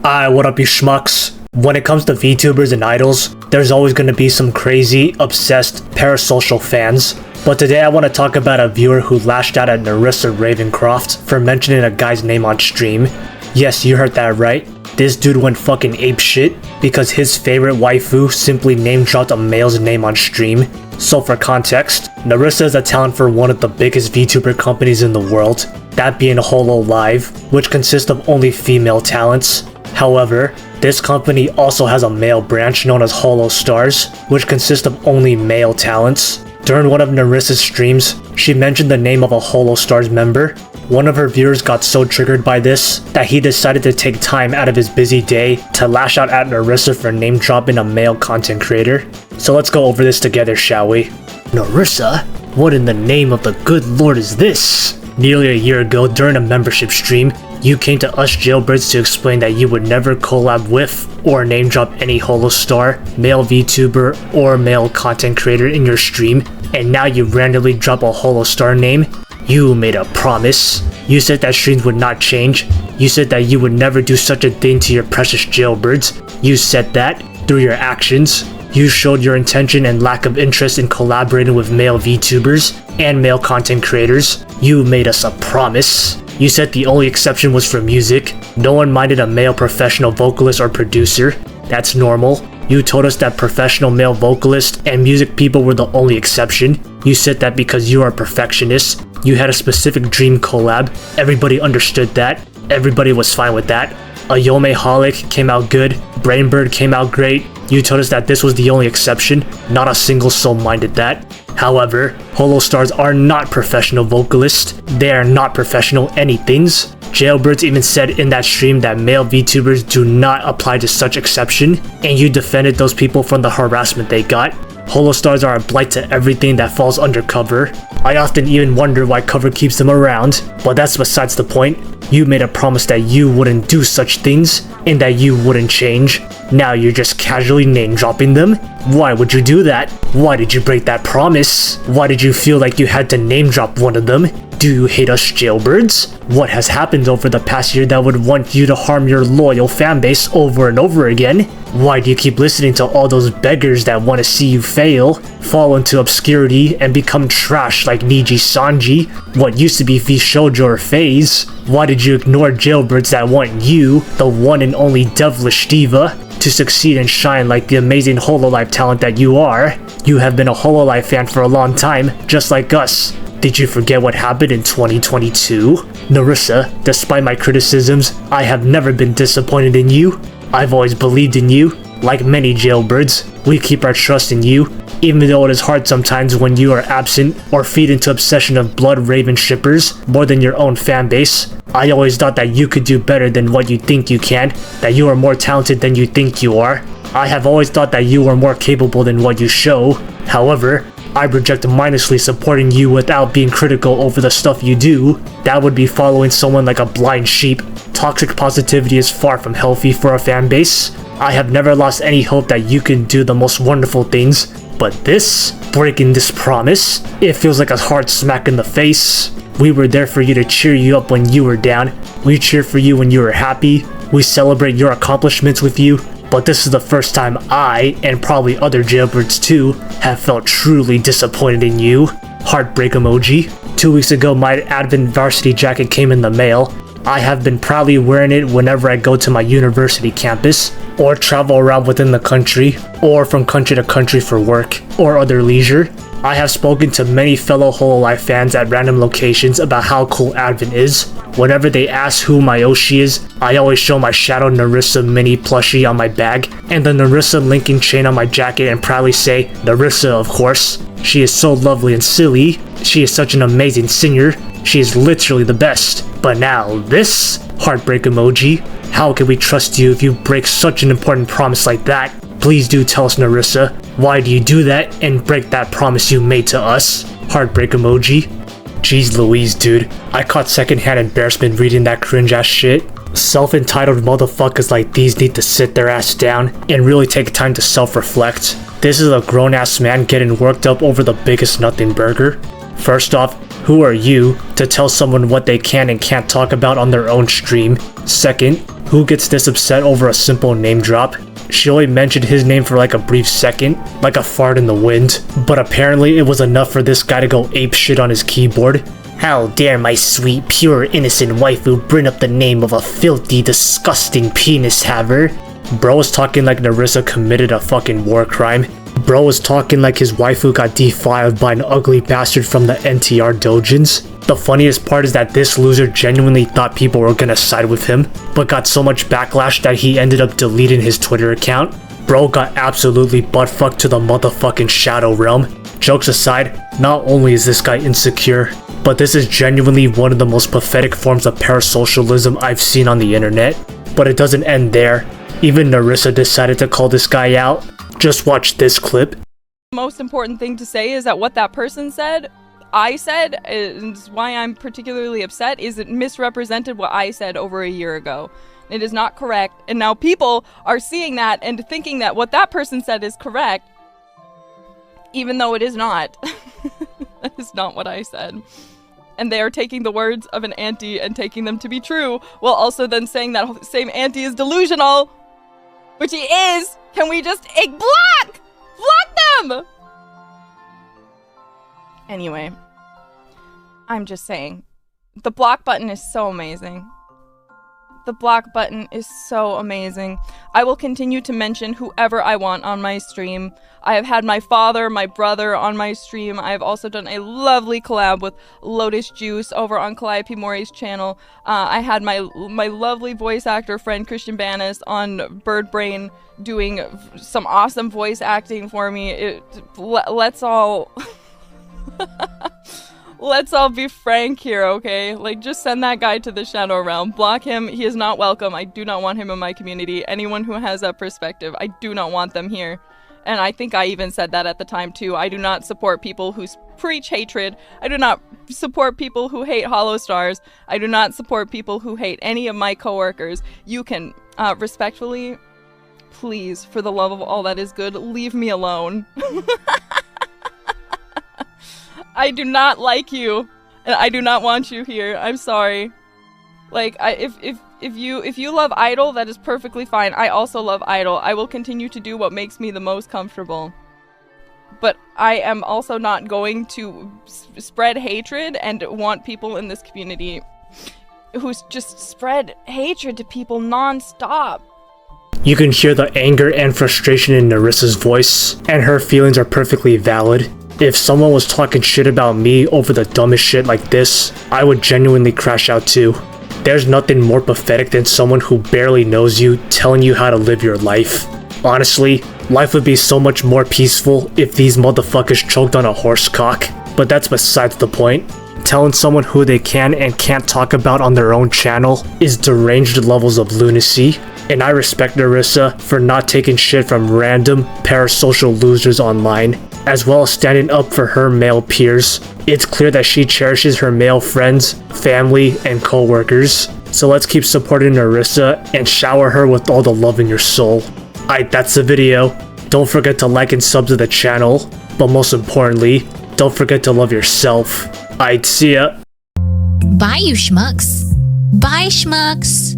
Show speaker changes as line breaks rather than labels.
What up you schmucks? When it comes to VTubers and idols, there's always gonna be some crazy, obsessed, parasocial fans. But today I want to talk about a viewer who lashed out at Nerissa Ravencroft for mentioning a guy's name on stream. Yes, you heard that right. This dude went fucking apeshit because his favorite waifu simply name-dropped a male's name on stream. So for context, Nerissa is a talent for one of the biggest VTuber companies in the world, that being Hololive, which consists of only female talents. However, this company also has a male branch known as Holostars, which consists of only male talents. During one of Nerissa's streams, she mentioned the name of a Holostars member. One of her viewers got so triggered by this that he decided to take time out of his busy day to lash out at Nerissa for name dropping a male content creator. So let's go over this together, shall we? Nerissa? What in the name of the good lord is this? Nearly a year ago, during a membership stream, you came to us jailbirds to explain that you would never collab with or name drop any Holostar, male VTuber, or male content creator in your stream, and now you randomly drop a Holostar name? You made a promise. You said that streams would not change. You said that you would never do such a thing to your precious jailbirds. You said that through your actions. You showed your intention and lack of interest in collaborating with male VTubers and male content creators. You made us a promise. You said the only exception was for music. No one minded a male professional vocalist or producer. That's normal. You told us that professional male vocalists and music people were the only exception. You said that because you are a perfectionist, you had a specific dream collab. Everybody understood that. Everybody was fine with that. Ayome Holic came out good. Brainbird came out great. You told us that this was the only exception. Not a single soul minded that. However, Holostars are not professional vocalists. They are not professional anythings. Jailbirds even said in that stream that male VTubers do not apply to such exception, and you defended those people from the harassment they got. Holostars are a blight to everything that falls under cover. I often even wonder why cover keeps them around, but that's besides the point. You made a promise that you wouldn't do such things, and that you wouldn't change. Now you're just casually name dropping them? Why would you do that? Why did you break that promise? Why did you feel like you had to name drop one of them? Do you hate us jailbirds? What has happened over the past year that would want you to harm your loyal fanbase over and over again? Why do you keep listening to all those beggars that want to see you fail, fall into obscurity, and become trash like Niji Sanji, what used to be Vishoujo or FaZe? Why did you ignore jailbirds that want you, the one and only devilish diva, to succeed and shine like the amazing Hololive talent that you are? You have been a Hololive fan for a long time, just like us. Did you forget what happened in 2022? Nerissa, despite my criticisms, I have never been disappointed in you. I've always believed in you. Like many jailbirds, we keep our trust in you, even though it is hard sometimes when you are absent or feed into obsession of blood raven shippers more than your own fanbase. I always thought that you could do better than what you think you can, that you are more talented than you think you are. I have always thought that you are more capable than what you show. However, I reject mindlessly supporting you without being critical over the stuff you do. That would be following someone like a blind sheep. Toxic positivity is far from healthy for a fanbase. I have never lost any hope that you can do the most wonderful things, but this, breaking this promise, it feels like a hard smack in the face. We were there for you to cheer you up when you were down. We cheer for you when you were happy. We celebrate your accomplishments with you. But this is the first time I, and probably other jailbirds too, have felt truly disappointed in you. Heartbreak emoji. 2 weeks ago my Advent varsity jacket came in the mail. I have been proudly wearing it whenever I go to my university campus, or travel around within the country, or from country to country for work, or other leisure. I have spoken to many fellow Hololive fans at random locations about how cool Advent is. Whenever they ask who my Oshi is, I always show my Shadow Nerissa mini plushie on my bag and the Nerissa linking chain on my jacket and proudly say, Nerissa of course. She is so lovely and silly. She is such an amazing singer. She is literally the best. But now this? Heartbreak emoji. How can we trust you if you break such an important promise like that? Please do tell us, Nerissa. Why do you do that and break that promise you made to us? Heartbreak emoji. Jeez Louise, dude. I caught secondhand embarrassment reading that cringe ass shit. Self-entitled motherfuckers like these need to sit their ass down and really take time to self-reflect. This is a grown-ass man getting worked up over the biggest nothing burger. First off, who are you to tell someone what they can and can't talk about on their own stream? Second, who gets this upset over a simple name drop? She only mentioned his name for like a brief second, like a fart in the wind, but apparently it was enough for this guy to go apeshit on his keyboard. How dare my sweet, pure, innocent waifu bring up the name of a filthy, disgusting penis haver? Bro was talking like Nerissa committed a fucking war crime. Bro was talking like his waifu got defiled by an ugly bastard from the NTR dojins. The funniest part is that this loser genuinely thought people were gonna side with him, but got so much backlash that he ended up deleting his Twitter account. Bro got absolutely buttfucked to the motherfucking shadow realm. Jokes aside, not only is this guy insecure, but this is genuinely one of the most pathetic forms of parasocialism I've seen on the internet. But it doesn't end there. Even Nerissa decided to call this guy out. Just watch this clip.
The most important thing to say is that what that person said, I said, is why I'm particularly upset, is it misrepresented what I said over a year ago. It is not correct, and now people are seeing that and thinking that what that person said is correct, even though it is not. That is not what I said. And they are taking the words of an auntie and taking them to be true, while also then saying that same auntie is delusional, which he is. Can we just block them? Anyway, I'm just saying, the block button is so amazing. The block button is so amazing. I will continue to mention whoever I want on my stream. I have had my father, my brother on my stream. I have also done a lovely collab with Lotus Juice over on Calliope Mori's channel. I had my lovely voice actor friend Christian Banis on Bird Brain doing some awesome voice acting for me. Let's all... Let's all be frank here, okay? Like, just send that guy to the Shadow Realm. Block him. He is not welcome. I do not want him in my community. Anyone who has that perspective, I do not want them here. And I think I even said that at the time, too. I do not support people who preach hatred. I do not support people who hate Holostars. I do not support people who hate any of my coworkers. You can, respectfully, please, for the love of all that is good, leave me alone. I do not like you, and I do not want you here. I'm sorry. Like, if you love Idol, that is perfectly fine. I also love Idol. I will continue to do what makes me the most comfortable. But I am also not going to spread hatred and want people in this community who just spread hatred to people non-stop.
You can hear the anger and frustration in Nerissa's voice, and her feelings are perfectly valid. If someone was talking shit about me over the dumbest shit like this, I would genuinely crash out too. There's nothing more pathetic than someone who barely knows you telling you how to live your life. Honestly, life would be so much more peaceful if these motherfuckers choked on a horse cock, but that's besides the point. Telling someone who they can and can't talk about on their own channel is deranged levels of lunacy, and I respect Nerissa for not taking shit from random parasocial losers online, as well as standing up for her male peers. It's clear that she cherishes her male friends, family, and co-workers, so let's keep supporting Nerissa and shower her with all the love in your soul. Alright, that's the video. Don't forget to like and sub to the channel, but most importantly, don't forget to love yourself. Alright, see ya.
Bye, you schmucks. Bye, schmucks.